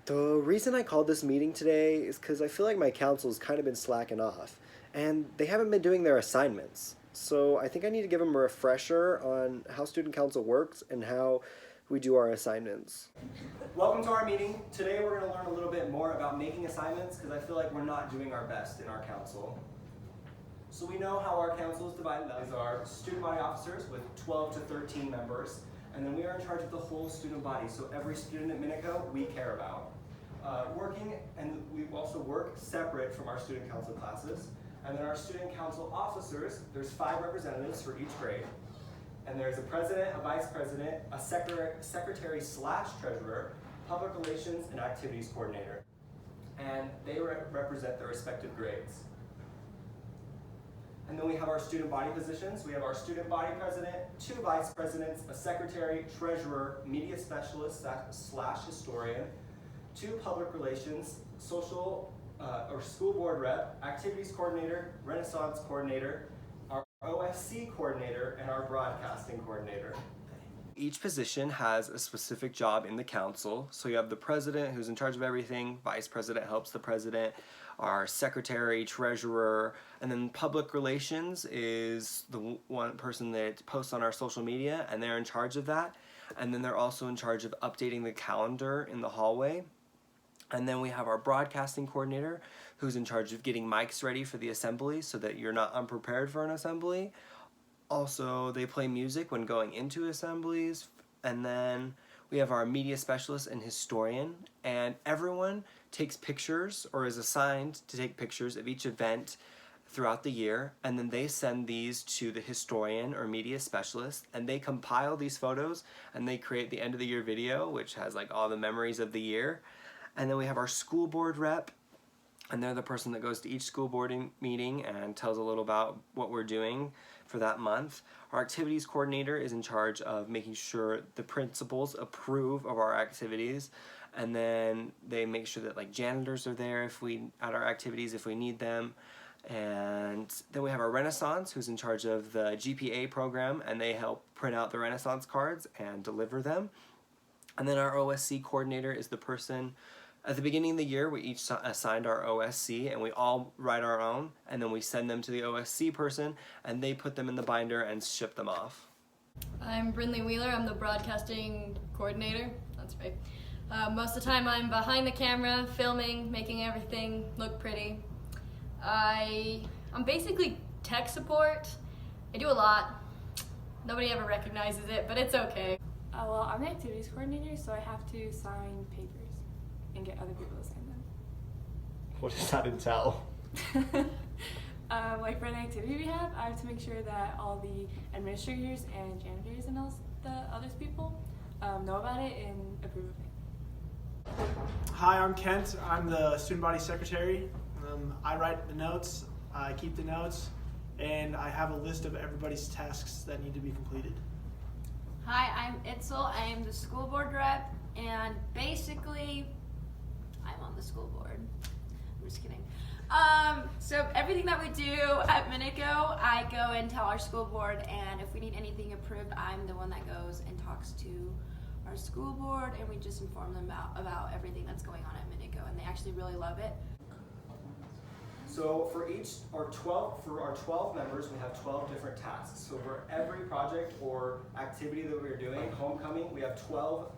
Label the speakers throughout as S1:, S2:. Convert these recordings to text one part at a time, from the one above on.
S1: The reason I called this meeting today is because I feel like my council's kind of been slacking off, and they haven't been doing their assignments. So I think I need to give them a refresher on how student council works and how we do our assignments. Welcome to our meeting. Today we're going to learn a little bit more about making assignments because I feel like we're not doing our best in our council. So we know how our council is divided up. These are student body officers with 12 to 13 members, and then we are in charge of the whole student body. So every student at Minico we care about. And we also work separate from our student council classes. And then our student council officers, there's 5 representatives for each grade. And there's a president, a vice president, a secretary/treasurer, public relations, and activities coordinator. And they represent their respective grades. And then we have our student body positions. We have our student body president, 2 vice presidents, a secretary, treasurer, media specialist / historian, 2 public relations, social or school board rep, activities coordinator, Renaissance coordinator, our OSC coordinator, and our broadcasting coordinator. Each position has a specific job in the council. So you have the president who's in charge of everything, vice president helps the president, our secretary, treasurer, and then public relations is the one person that posts on our social media, and they're in charge of that. And then they're also in charge of updating the calendar in the hallway. And then we have our broadcasting coordinator who's in charge of getting mics ready for the assembly so that you're not unprepared for an assembly. Also, they play music when going into assemblies. And then we have our media specialist and historian, and everyone takes pictures or is assigned to take pictures of each event throughout the year, and then they send these to the historian or media specialist, and they compile these photos and they create the end of the year video, which has like all the memories of the year. And then we have our school board rep, and they're the person that goes to each school board meeting and tells a little about what we're doing for that month. Our activities coordinator is in charge of making sure the principals approve of our activities, and then they make sure that like janitors are there at our activities if we need them. And then we have our Renaissance who's in charge of the GPA program, and they help print out the Renaissance cards and deliver them. And then our OSC coordinator is the person. At the beginning of the year, we each assigned our OSC, and we all write our own, and then we send them to the OSC person, and they put them in the binder and ship them off.
S2: I'm Brindley Wheeler. I'm the broadcasting coordinator. That's right. Most of the time I'm behind the camera, filming, making everything look pretty. I'm basically tech support. I do a lot. Nobody ever recognizes it, but it's okay.
S3: Well, I'm the activities coordinator, so I have to sign papers and get other people to sign them.
S1: What does that entail?
S3: Like for an activity we have, I have to make sure that all the administrators and janitors and all the other people know about it and approve of it.
S4: Hi, I'm Kent. I'm the student body secretary. I write the notes, I keep the notes, and I have a list of everybody's tasks that need to be completed.
S5: Hi, I'm Itzel. I am the school board rep, and basically, I'm on the school board. I'm just kidding. So everything that we do at Minico, I go and tell our school board, and if we need anything approved, I'm the one that goes and talks to our school board, and we just inform them about everything that's going on at Minico, and they actually really love it.
S1: So for our 12 members, we have 12 different tasks. So for every project or activity that we're doing, homecoming, we have 12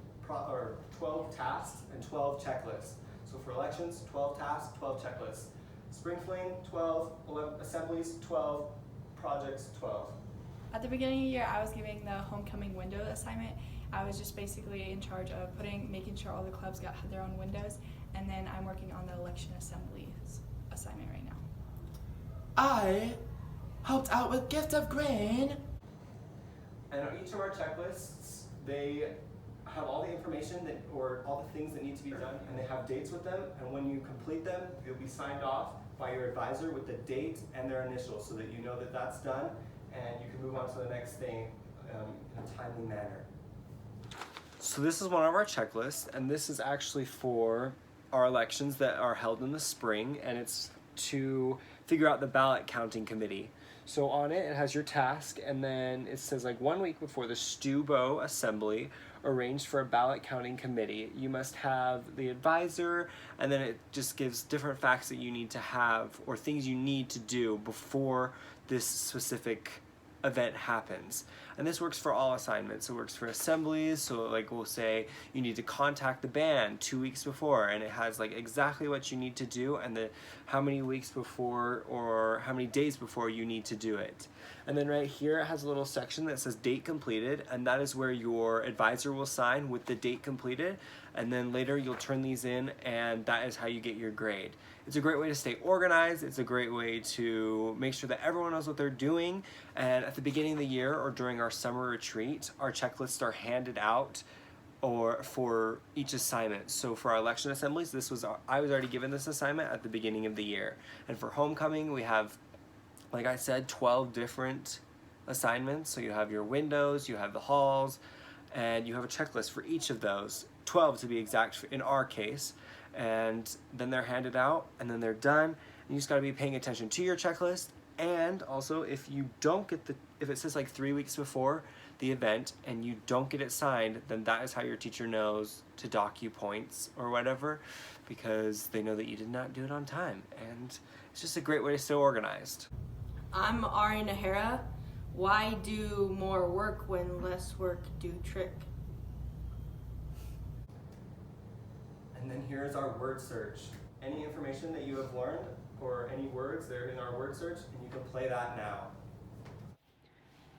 S1: tasks and 12 checklists. So for elections, 12 tasks, 12 checklists. Spring fling, 12, assemblies, 12, projects, 12.
S3: At the beginning of the year, I was giving the homecoming window assignment. I was just basically in charge of making sure all the clubs got their own windows, and then I'm working on the election assemblies assignment right now.
S6: I helped out with gift of grain.
S1: And on each of our checklists, they have all the information or all the things that need to be done, and they have dates with them, and when you complete them, you'll be signed off by your advisor with the date and their initials so that you know that that's done, and you can move on to the next thing in a timely manner. So this is one of our checklists, and this is actually for our elections that are held in the spring, and it's to figure out the ballot counting committee. So on it, it has your task, and then it says like 1 week before the Stu Bow assembly, arranged for a ballot counting committee. You must have the advisor, and then it just gives different facts that you need to have or things you need to do before this specific event happens. And this works for all assignments. It works for assemblies, so like we'll say you need to contact the band 2 weeks before, and it has like exactly what you need to do and the how many weeks before or how many days before you need to do it. And then right here it has a little section that says date completed, and that is where your advisor will sign with the date completed, and then later you'll turn these in, and that is how you get your grade. It's a great way to stay organized. It's a great way to make sure that everyone knows what they're doing. And at the beginning of the year or during our summer retreat, our checklists are handed out or for each assignment. So for our election assemblies, I was already given this assignment at the beginning of the year. And for homecoming, we have, like I said, 12 different assignments. So you have your windows, you have the halls, and you have a checklist for each of those, 12 to be exact in our case. And then they're handed out, and then they're done. And you just gotta be paying attention to your checklist. And also, if you don't get if it says like 3 weeks before the event and you don't get it signed, then that is how your teacher knows to dock you points or whatever, because they know that you did not do it on time. And it's just a great way to stay organized.
S7: I'm Ari Nahara. Why do more work when less work do trick?
S1: And then here's our word search. Any information that you have learned or any words, they're in our word search, and you can play that now.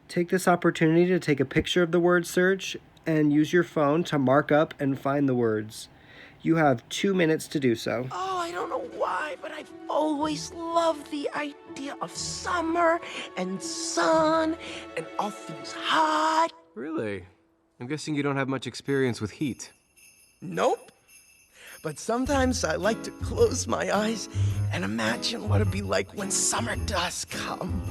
S1: Take this opportunity to take a picture of the word search and use your phone to mark up and find the words. You have 2 minutes to do so.
S6: Oh, I don't know why, but I've always loved the idea of summer and sun and all things hot.
S8: Really? I'm guessing you don't have much experience with heat.
S6: Nope. But sometimes I like to close my eyes and imagine what it'd be like when summer does come.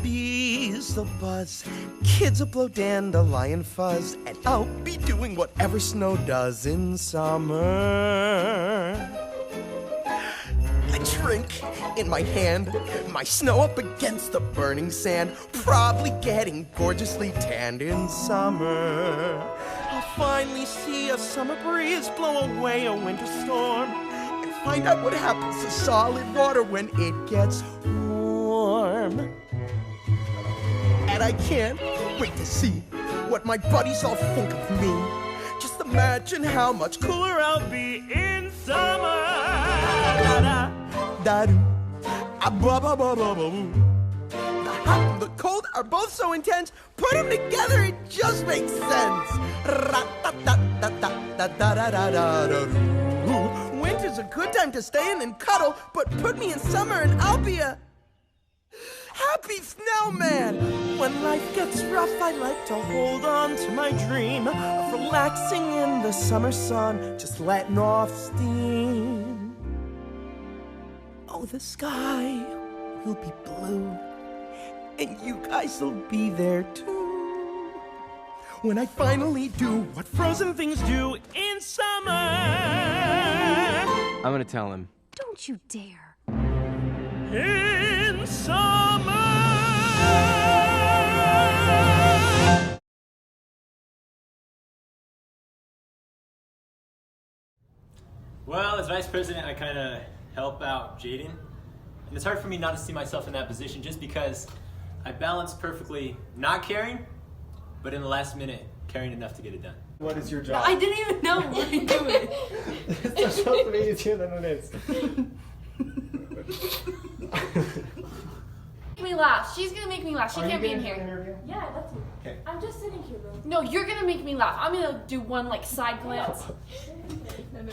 S6: Bees will buzz, kids will blow dandelion fuzz, and I'll be doing whatever snow does in summer. A drink in my hand, my snow up against the burning sand, probably getting gorgeously tanned in summer. I'll finally see a summer breeze blow away a winter storm and find out what happens to solid water when it gets warm. And I can't wait to see what my buddies all think of me. Just imagine how much cooler I'll be in summer. Da-da-da-do, ah-ba-ba-ba-ba-ba-boo. The hot and the cold are both so intense, put them together, it just makes sense. Ra-ta-ta-ta-ta-ta-da-da-da-da-da-doo. Winter's a good time to stay in and cuddle, but put me in summer and I'll be a happy snowman. When life gets rough, I like to hold on to my dream of relaxing in the summer sun, just letting off steam. Oh, the sky will be blue, and you guys will be there too. When I finally do what frozen things do in summer.
S8: I'm gonna tell him.
S5: Don't you dare.
S6: In summer.
S9: Well, as vice president, I kind of help out Jaden. And it's hard for me not to see myself in that position just because I balance perfectly not caring, but in the last minute, caring enough to get it done.
S1: What is your job?
S7: I didn't even know what I'm doing.
S1: It's supposed to be easier than it is.
S2: Make me laugh. She's gonna make me laugh. She can't be in here.
S1: Interview?
S2: Yeah, that's me.
S1: Okay.
S2: I'm just sitting here, bro. No, you're gonna make me laugh. I'm gonna do one like side glance. No.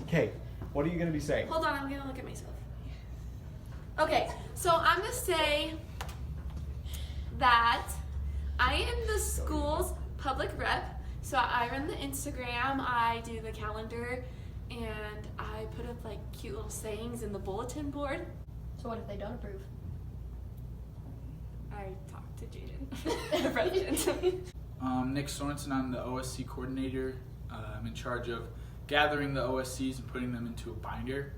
S1: Okay, what are you going to be saying?
S2: Hold on, I'm gonna look at myself. Okay, so I'm gonna say that I am the school's public rep. So I run the Instagram, I do the calendar, and I put up like cute little sayings in the bulletin board. So what if they don't approve? I talked to Jaden, the president.
S10: Nick Sorensen, I'm the OSC coordinator. I'm in charge of gathering the OSCs and putting them into a binder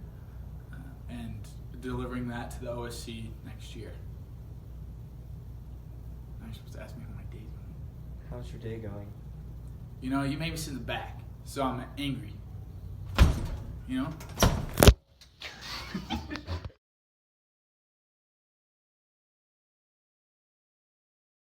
S10: and delivering that to the OSC next year. Now you're supposed to ask me how my day's going.
S11: How's your day going?
S10: You know, you made me sit in the back, so I'm angry. You know?